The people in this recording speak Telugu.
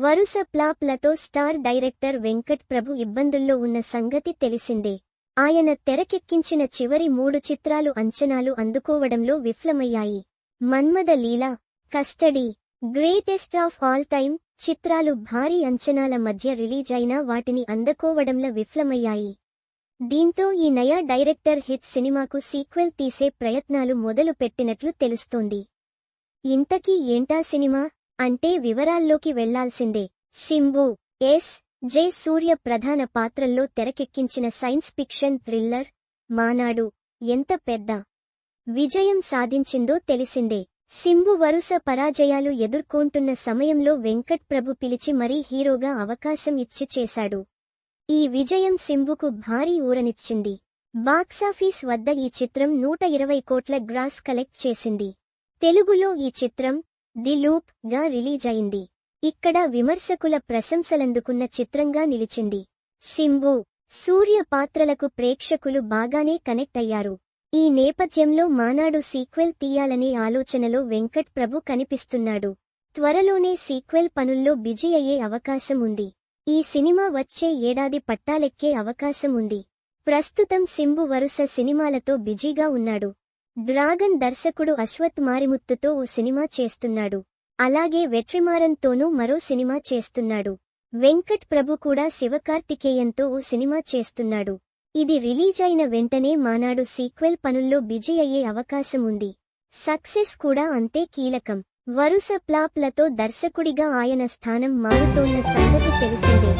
వరుస ఫ్లాప్లతో స్టార్ డైరెక్టర్ వెంకట్ ప్రభు ఇబ్బందుల్లో ఉన్న సంగతి తెలిసిందే. ఆయన తెరకెక్కించిన చివరి 3 చిత్రాలు అంచనాలు అందుకోవడంలో విఫలమయ్యాయి. Manmatha Leela, custody, greatest of all time చిత్రాలు భారీ అంచనాల మధ్య రిలీజ్ అయినా వాటిని అందుకోవడంలో విఫలమయ్యాయి. దీంతో ఈ నయా డైరెక్టర్ హిట్ సినిమాకు సీక్వెల్ తీసే ప్రయత్నాలు మొదలు పెట్టినట్లు తెలుస్తోంది. ఇంతకీ ఏంటా సినిమా అంటే వివరాల్లోకి వెళ్లాల్సిందే. శింబు ఎస్. జె. సూర్య ప్రధాన పాత్రల్లో తెరకెక్కించిన సైన్స్ ఫిక్షన్ థ్రిల్లర్ మానాడు ఎంత పెద్ద విజయం సాధించిందో తెలిసిందే. శింబు వరుస పరాజయాలు ఎదుర్కొంటున్న సమయంలో వెంకట్ ప్రభు పిలిచి మరీ హీరోగా అవకాశం ఇచ్చి చేశాడు. ఈ విజయం శింబుకు భారీ ఊరనిచ్చింది. బాక్సాఫీస్ వద్ద ఈ చిత్రం 120 కోట్ల గ్రాస్ కలెక్ట్ చేసింది. తెలుగులో ఈ చిత్రం ది లూప్ గా రిలీజ్ అయింది. ఇక్కడ విమర్శకుల ప్రశంసలందుకున్న చిత్రంగా నిలిచింది. శింబు, సూర్య పాత్రలకు ప్రేక్షకులు బాగానే కనెక్ట్ అయ్యారు. ఈ నేపథ్యంలో మానాడు సీక్వెల్ తీయాలనే ఆలోచనలో వెంకట్ ప్రభు కనిపిస్తున్నాడు. త్వరలోనే సీక్వెల్ పనుల్లో బిజీ అయ్యే అవకాశం ఉంది. ఈ సినిమా వచ్చే ఏడాది పట్టాలెక్కే అవకాశం ఉంది. ప్రస్తుతం శింబు వరుస సినిమాలతో బిజీగా ఉన్నాడు. డ్రాగన్ దర్శకుడు అశ్వత్ మారిముత్తుతో ఓ సినిమా చేస్తున్నాడు. అలాగే వెట్రిమారన్తోనూ మరో సినిమా చేస్తున్నాడు. వెంకట్ ప్రభు కూడా శివకార్తికేయన్తో ఓ సినిమా చేస్తున్నాడు. ఇది రిలీజ్ అయిన వెంటనే మానాడు సీక్వెల్ పనుల్లో బిజీ అయ్యే అవకాశం ఉంది. సక్సెస్ కూడా అంతే కీలకం. వరుస ఫ్లాప్లతో దర్శకుడిగా ఆయన స్థానం మారుతోన్న సంగతి తెలిసిందే.